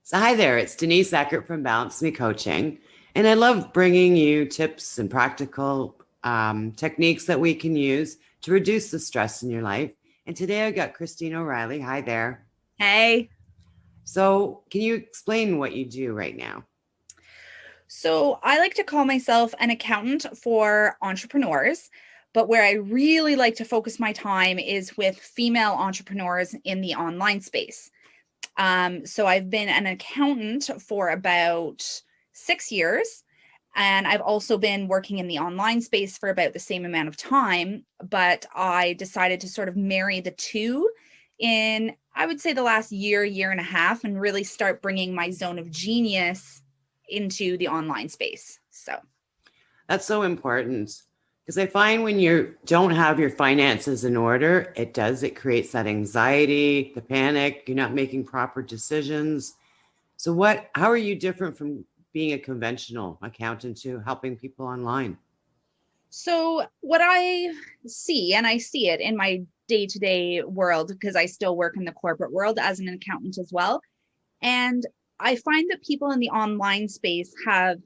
So hi there, it's Denise Eckert from Balance Me Coaching. And I love bringing you tips and practical techniques that we can use to reduce the stress in your life. And today I've got Christine O'Reilly. Hi there. Hey. So can you explain what you do right now? So I like to call myself an accountant for entrepreneurs, but where I really like to focus my time is with female entrepreneurs in the online space. So I've been an accountant for about 6 years, and I've also been working in the online space for about the same amount of time, but I decided to sort of marry the two in, I would say, the last year and a half, and really start bringing my zone of genius into the online space. So That's so important because I find when you don't have your finances in order, it creates that anxiety, the panic, you're not making proper decisions. So how are you different from being a conventional accountant to helping people online? So what I see, and I see it in my day-to-day world, because I still work in the corporate world as an accountant as well. And I find that people in the online space have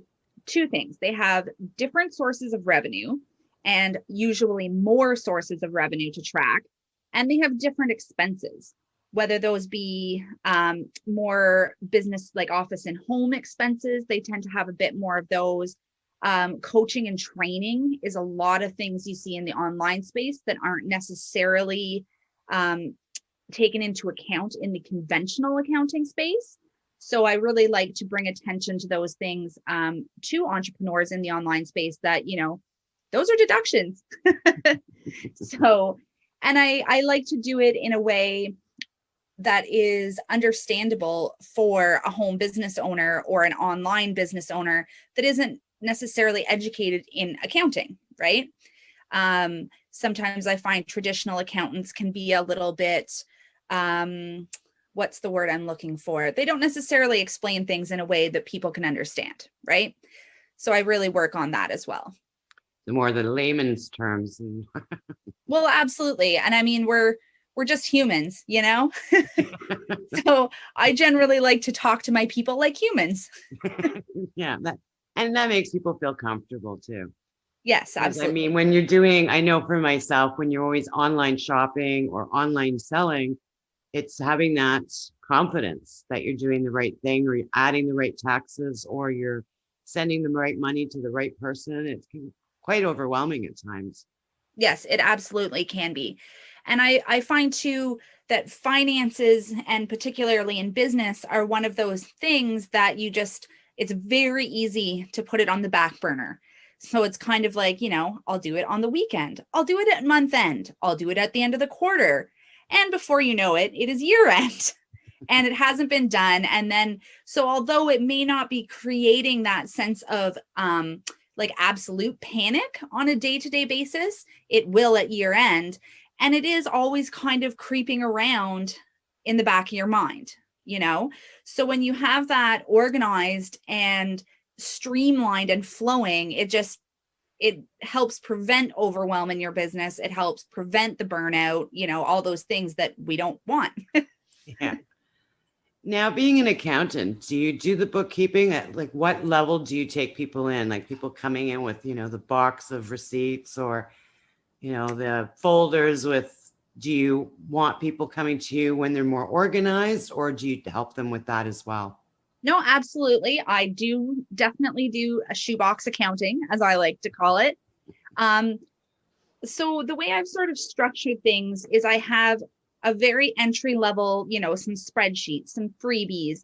two things. They have different sources of revenue, and usually more sources of revenue to track, and they have different expenses, whether those be more business like office and home expenses. They tend to have a bit more of those. Coaching and training is a lot of things you see in the online space that aren't necessarily um, taken into account in the conventional accounting space. So I really like to bring attention to those things to entrepreneurs in the online space that, those are deductions. So, and I like to do it in a way that is understandable for a home business owner or an online business owner that isn't necessarily educated in accounting, right? Sometimes I find traditional accountants can be a little bit, what's the word I'm looking for? They don't necessarily explain things in a way that people can understand, right? So I really work on that as well. The more the layman's terms. Well, absolutely. And I mean, we're just humans, So I generally like to talk to my people like humans. Yeah, that makes people feel comfortable too. Yes, Because I mean, absolutely. when you're doing, I know for myself, when you're always online shopping or online selling, it's having that confidence that you're doing the right thing, or you're adding the right taxes, or you're sending the right money to the right person. It's quite overwhelming at times. Yes, it absolutely can be. And I find too that finances, and particularly in business, are one of those things that it's very easy to put it on the back burner. So it's kind of like, I'll do it on the weekend. I'll do it at month end. I'll do it at the end of the quarter. And before you know it, it is year end and it hasn't been done. And then, so although it may not be creating that sense of, like absolute panic on a day-to-day basis, it will at year end. And it is always kind of creeping around in the back of your mind, So when you have that organized and streamlined and flowing, it helps prevent overwhelm in your business. It helps prevent the burnout, all those things that we don't want. Yeah. Now, being an accountant, do you do the bookkeeping at like what level do you take people in? Like people coming in with, the box of receipts or, the folders with, do you want people coming to you when they're more organized, or do you help them with that as well? No, absolutely. I do definitely do a shoebox accounting, as I like to call it. Um, so the way I've sort of structured things is I have a very entry level, some spreadsheets, some freebies,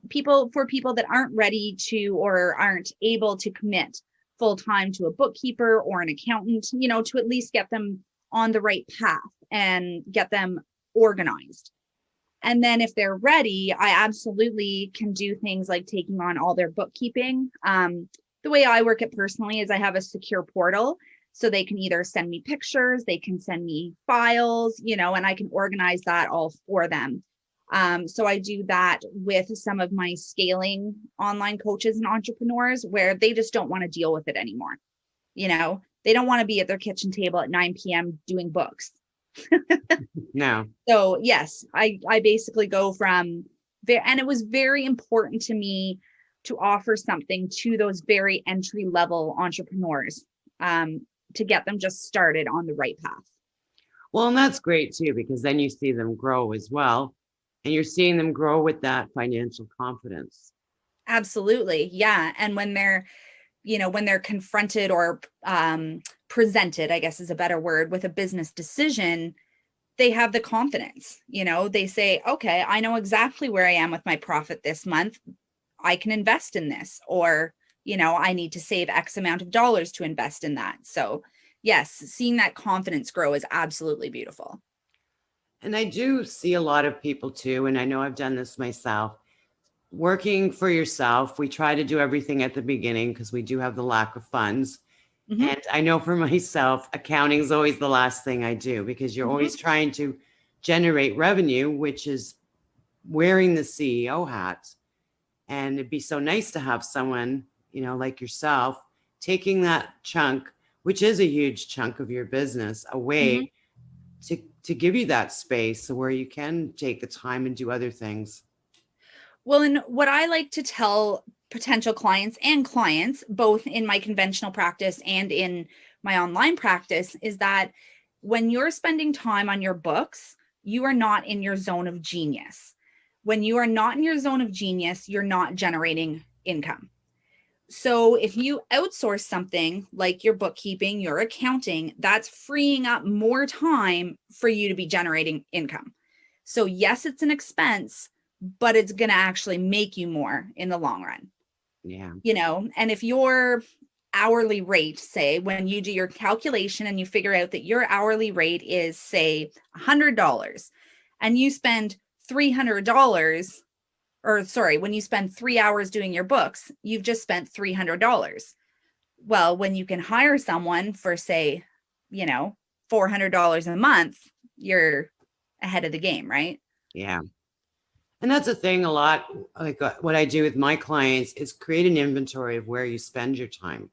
people that aren't ready to or aren't able to commit full time to a bookkeeper or an accountant, to at least get them on the right path and get them organized. And then if they're ready, I absolutely can do things like taking on all their bookkeeping. The way I work it personally is I have a secure portal. So they can either send me pictures, they can send me files, and I can organize that all for them. So I do that with some of my scaling online coaches and entrepreneurs where they just don't want to deal with it anymore. They don't want to be at their kitchen table at 9 p.m. doing books. No. So yes, I basically go from, And it was very important to me to offer something to those very entry level entrepreneurs, to get them just started on the right path. Well, and that's great too, because then you see them grow as well. And you're seeing them grow with that financial confidence. Absolutely. Yeah. And when they're, when they're confronted or presented, I guess is a better word, with a business decision, they have the confidence. They say, okay, I know exactly where I am with my profit this month. I can invest in this, or, I need to save X amount of dollars to invest in that. So yes, seeing that confidence grow is absolutely beautiful. And I do see a lot of people too, and I know I've done this myself. Working for yourself, we try to do everything at the beginning because we do have the lack of funds. Mm-hmm. And I know for myself, accounting is always the last thing I do, because you're always trying to generate revenue, which is wearing the CEO hat. And it'd be so nice to have someone, like yourself, taking that chunk, which is a huge chunk of your business, away to give you that space where you can take the time and do other things. Well, and what I like to tell potential clients and clients, both in my conventional practice and in my online practice, is that when you're spending time on your books, you are not in your zone of genius. When you are not in your zone of genius, you're not generating income. So if you outsource something like your bookkeeping, your accounting, that's freeing up more time for you to be generating income. So yes, it's an expense, but it's going to actually make you more in the long run. Yeah. And if your hourly rate, say, when you do your calculation and you figure out that your hourly rate is, say, $100, and you spend $300, or sorry, when you spend 3 hours doing your books, you've just spent $300. Well, when you can hire someone for, say, $400 a month, you're ahead of the game, right? Yeah. And that's the thing, a lot like what I do with my clients is create an inventory of where you spend your time.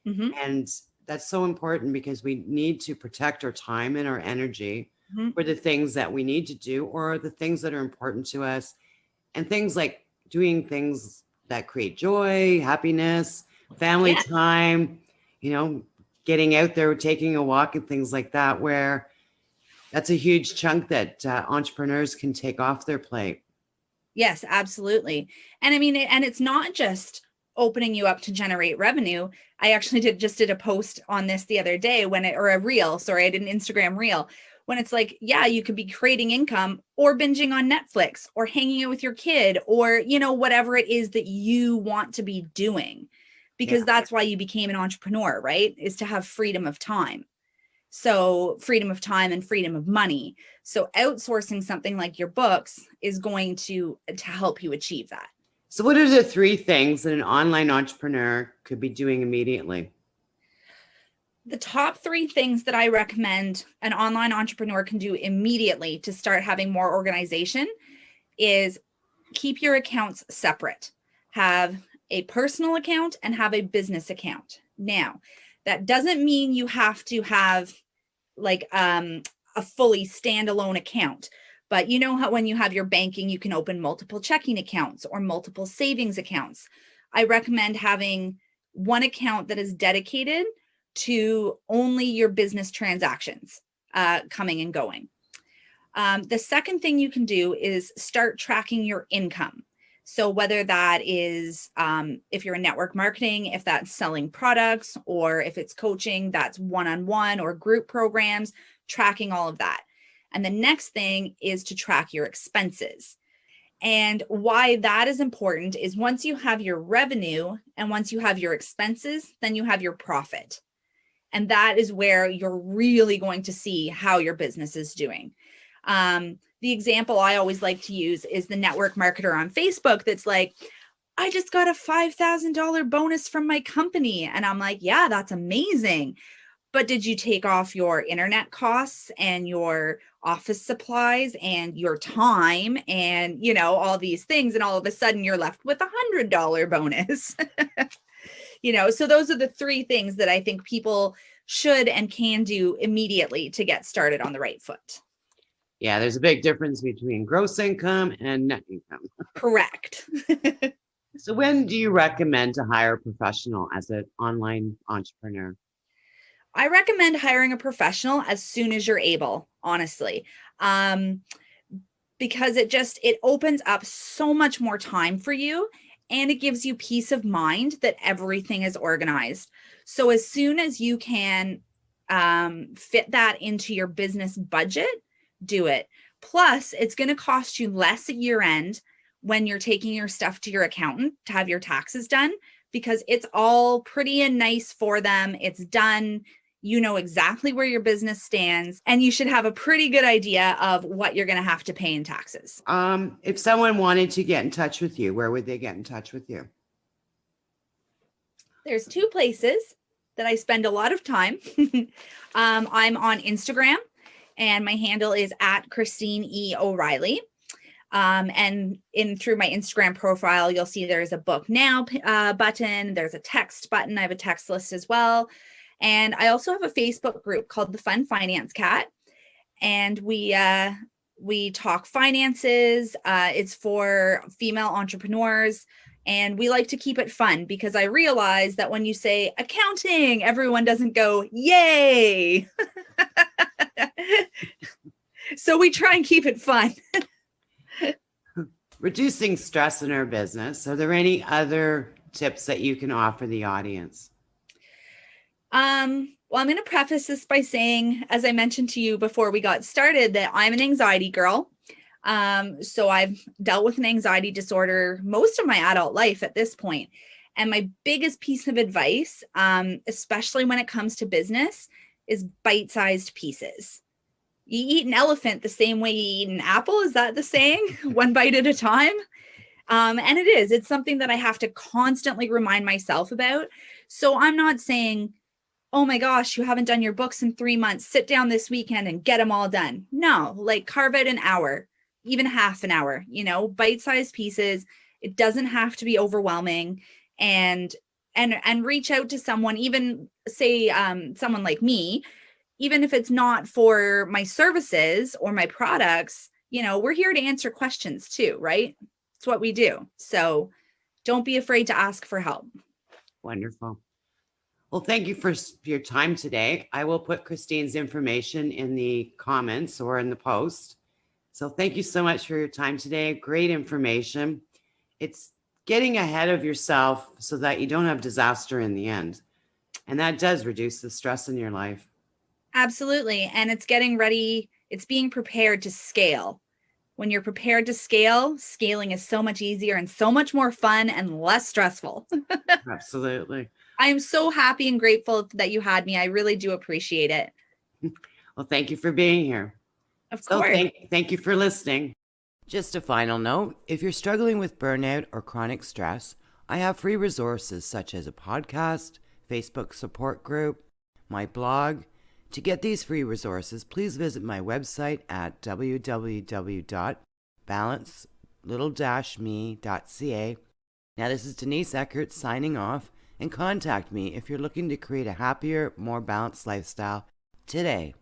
Mm-hmm. And that's so important, because we need to protect our time and our energy for the things that we need to do, or the things that are important to us, and things like doing things that create joy, happiness, family time, getting out there, taking a walk and things like that, where that's a huge chunk that entrepreneurs can take off their plate. Yes, absolutely. And I mean, and it's not just opening you up to generate revenue. I actually did a post on this the other day or a reel, sorry, I did an Instagram reel, when it's like, yeah, you could be creating income or binging on Netflix or hanging out with your kid, or, whatever it is that you want to be doing, because that's why you became an entrepreneur, right? Is to have freedom of time. So freedom of time and freedom of money. So outsourcing something like your books is going to help you achieve that. So what are the 3 things that an online entrepreneur could be doing immediately? The top 3 things that I recommend an online entrepreneur can do immediately to start having more organization is keep your accounts separate. Have a personal account and have a business account. Now, that doesn't mean you have to have like a fully standalone account. But you know how when you have your banking, you can open multiple checking accounts or multiple savings accounts. I recommend having one account that is dedicated to only your business transactions coming and going. The second thing you can do is start tracking your income. So whether that is, if you're in network marketing, if that's selling products, or if it's coaching, that's one-on-one or group programs, tracking all of that. And the next thing is to track your expenses. And why that is important is once you have your revenue and once you have your expenses, then you have your profit. And that is where you're really going to see how your business is doing. The example I always like to use is the network marketer on Facebook that's like, I just got a $5,000 bonus from my company. And I'm like, yeah, that's amazing. But did you take off your internet costs and your office supplies and your time and, all these things? And all of a sudden you're left with $100 bonus. So those are the 3 things that I think people should and can do immediately to get started on the right foot. Yeah, there's a big difference between gross income and net income. Correct. So when do you recommend to hire a professional as an online entrepreneur? I recommend hiring a professional as soon as you're able, honestly. Um, because it opens up so much more time for you, and it gives you peace of mind that everything is organized. So as soon as you can fit that into your business budget, do it. Plus, it's going to cost you less at year end when you're taking your stuff to your accountant to have your taxes done, because it's all pretty and nice for them. It's done. You know exactly where your business stands, and you should have a pretty good idea of what you're going to have to pay in taxes. If someone wanted to get in touch with you, where would they get in touch with you? There's two places that I spend a lot of time. I'm on Instagram, and my handle is at Christine E. O'Reilly. And through my Instagram profile, you'll see there's a book now button. There's a text button. I have a text list as well. And I also have a Facebook group called the Fun Finance Cat. And we talk finances. It's for female entrepreneurs. And we like to keep it fun, because I realize that when you say accounting, everyone doesn't go, yay. So we try and keep it fun. Reducing stress in our business. Are there any other tips that you can offer the audience? Well, I'm going to preface this by saying, as I mentioned to you before we got started, that I'm an anxiety girl. So I've dealt with an anxiety disorder most of my adult life at this point. And my biggest piece of advice, especially when it comes to business, is bite-sized pieces. You eat an elephant the same way you eat an apple. Is that the saying? One bite at a time. And it is. It's something that I have to constantly remind myself about. So I'm not saying, oh my gosh, you haven't done your books in 3 months. Sit down this weekend and get them all done. No, like carve out an hour, even half an hour, bite-sized pieces. It doesn't have to be overwhelming, and reach out to someone, even say someone like me, even if it's not for my services or my products. We're here to answer questions too, right? It's what we do. So don't be afraid to ask for help. Wonderful. Well, thank you for your time today. I will put Christine's information in the comments or in the post. So thank you so much for your time today. Great information. It's getting ahead of yourself so that you don't have disaster in the end. And that does reduce the stress in your life. Absolutely. And it's getting ready. It's being prepared to scale. When you're prepared to scale, scaling is so much easier and so much more fun and less stressful. Absolutely. I am so happy and grateful that you had me. I really do appreciate it. Well, thank you for being here. Of course. Thank you for listening. Just a final note, if you're struggling with burnout or chronic stress, I have free resources such as a podcast, Facebook support group, my blog. To get these free resources, please visit my website at www.balance-me.ca. Now, this is Denise Eckert signing off, and contact me if you're looking to create a happier, more balanced lifestyle today.